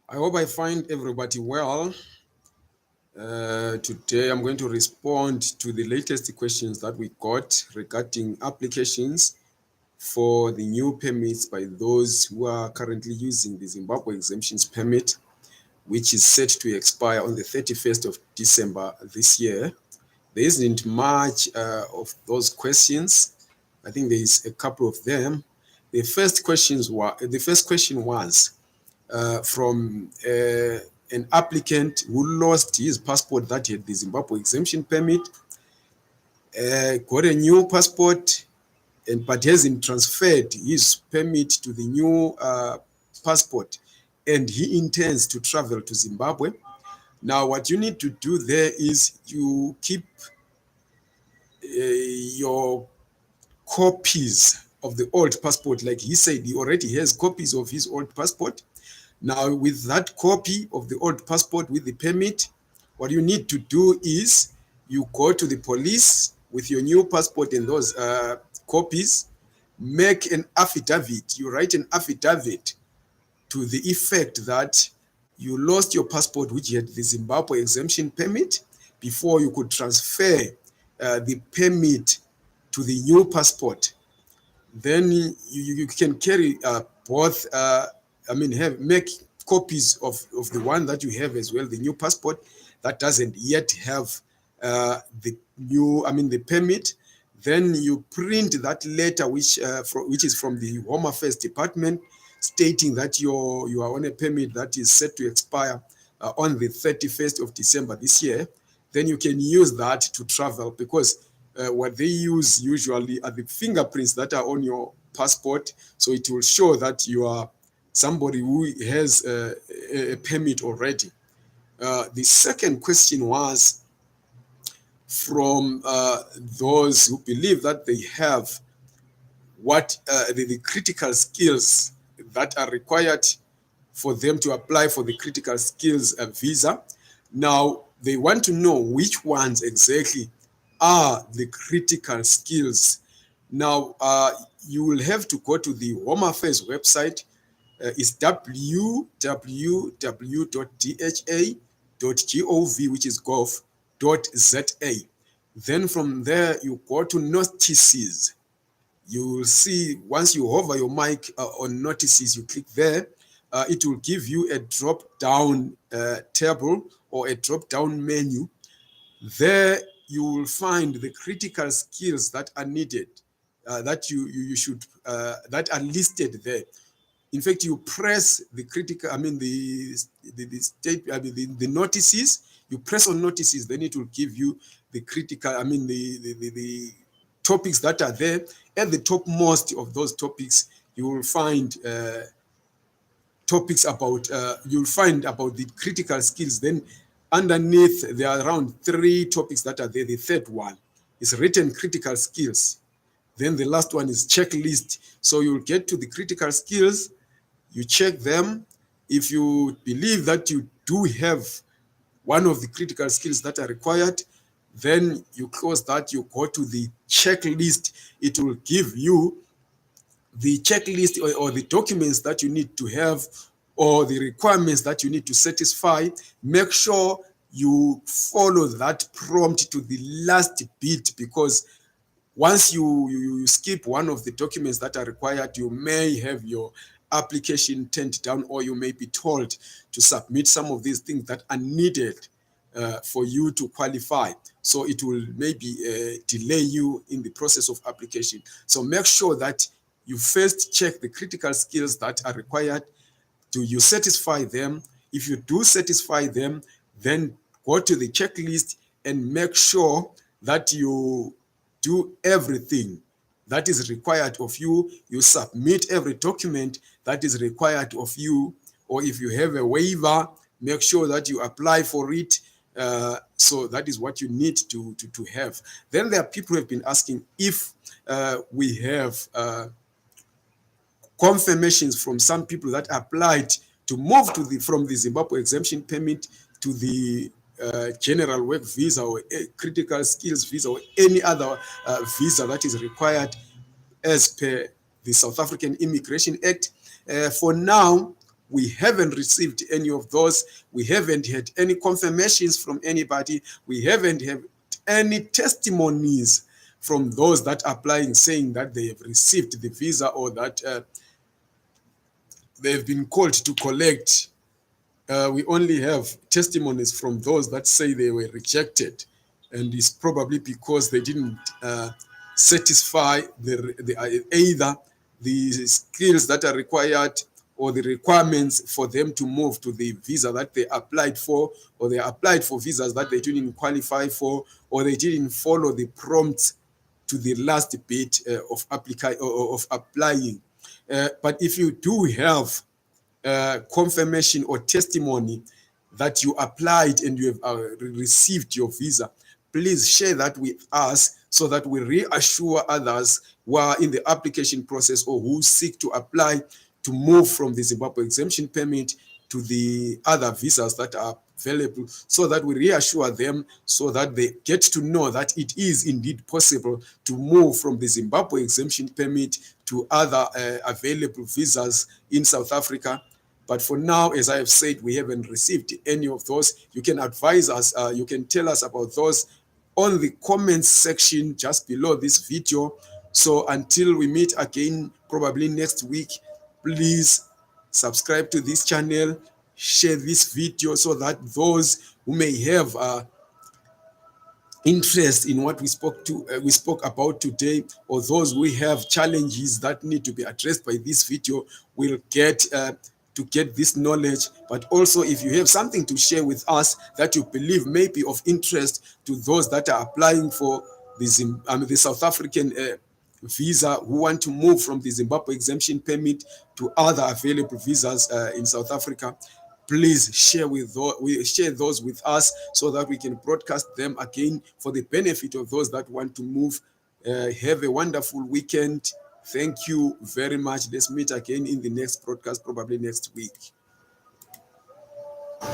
I hope I find everybody well. Today I'm going to respond to the latest questions that we got regarding applications for the new permits by those who are currently using the Zimbabwe Exemptions Permit, which is set to expire on the 31st of December this year. There isn't much of those questions. I think there is a couple of them. The first question was from an applicant who lost his passport that had the Zimbabwe Exemption Permit, got a new passport, but hasn't transferred his permit to the new passport, and he intends to travel to Zimbabwe. Now, what you need to do there is you keep your copies of the old passport. Like he said, he already has copies of his old passport. Now, with that copy of the old passport with the permit, what you need to do is you go to the police with your new passport and those copies, make an affidavit. You write an affidavit to the effect that you lost your passport, which had the Zimbabwe exemption permit, before you could transfer the permit to the new passport. Then you can carry both, make copies of the one that you have as well, the new passport that doesn't yet have the permit. Then you print that letter, which is from the Home Affairs Department, stating that you are on a permit that is set to expire on the 31st of December this year. Then you can use that to travel, because what they use usually are the fingerprints that are on your passport. So it will show that you are somebody who has a permit already. The second question was from those who believe that they have the critical skills that are required for them to apply for the critical skills visa. Now, they want to know which ones exactly are the critical skills. Now, you will have to go to the Home Affairs website. It's www.dha.gov, which is gov.za. Then from there, you go to notices. You will see, once you hover your mic on notices, you click there. It will give you a drop-down table or a drop-down menu. There you will find the critical skills that are needed, that you should that are listed there. In fact, you press the critical, the notices. You press on notices, then it will give you the critical, the topics that are there. At the topmost of those topics, you will find topics about you'll find about the critical skills. Then underneath, there are around 3 topics that are there. The third one is written critical skills. Then the last one is checklist. So you'll get to the critical skills, you check them. If you believe that you do have one of the critical skills that are required, then you close that, you go to the checklist. It will give you the checklist or the documents that you need to have, or the requirements that you need to satisfy. Make sure you follow that prompt to the last bit, because once you skip one of the documents that are required, you may have your application turned down, or you may be told to submit some of these things that are needed for you to qualify. So it will maybe delay you in the process of application. So make sure that you first check the critical skills that are required. Do you satisfy them? If you do satisfy them, then go to the checklist and make sure that you do everything that is required of you. You submit every document that is required of you. Or if you have a waiver, make sure that you apply for it. So that is what you need to have. Then there are people who have been asking if we have confirmations from some people that applied to move from the Zimbabwe exemption permit to the general work visa or critical skills visa or any other visa that is required as per the South African Immigration Act. For now, We haven't received any of those. We haven't had any confirmations from anybody. We haven't had any testimonies from those that are applying saying that they have received the visa or that they've been called to collect. We only have testimonies from those that say they were rejected, and it's probably because they didn't satisfy either the skills that are required or the requirements for them to move to the visa that they applied for, or they applied for visas that they didn't qualify for, or they didn't follow the prompts to the last bit of applying. But if you do have confirmation or testimony that you applied and you have received your visa, please share that with us so that we reassure others who are in the application process or who seek to apply to move from the Zimbabwe Exemption Permit to the other visas that are available, so that we reassure them so that they get to know that it is indeed possible to move from the Zimbabwe Exemption Permit to other available visas in South Africa. But for now, as I have said, we haven't received any of those. You can advise us, you can tell us about those on the comments section just below this video. So until we meet again, probably next week, please subscribe to this channel, share this video so that those who may have interest in what we spoke about today, or those who have challenges that need to be addressed by this video, will get to get this knowledge. But also, if you have something to share with us that you believe may be of interest to those that are applying for the South African visa, who want to move from the Zimbabwe Exemption Permit to other available visas in South Africa, please share those with us so that we can broadcast them again for the benefit of those that want to move. Have a wonderful weekend. Thank you very much. Let's meet again in the next broadcast, probably next week.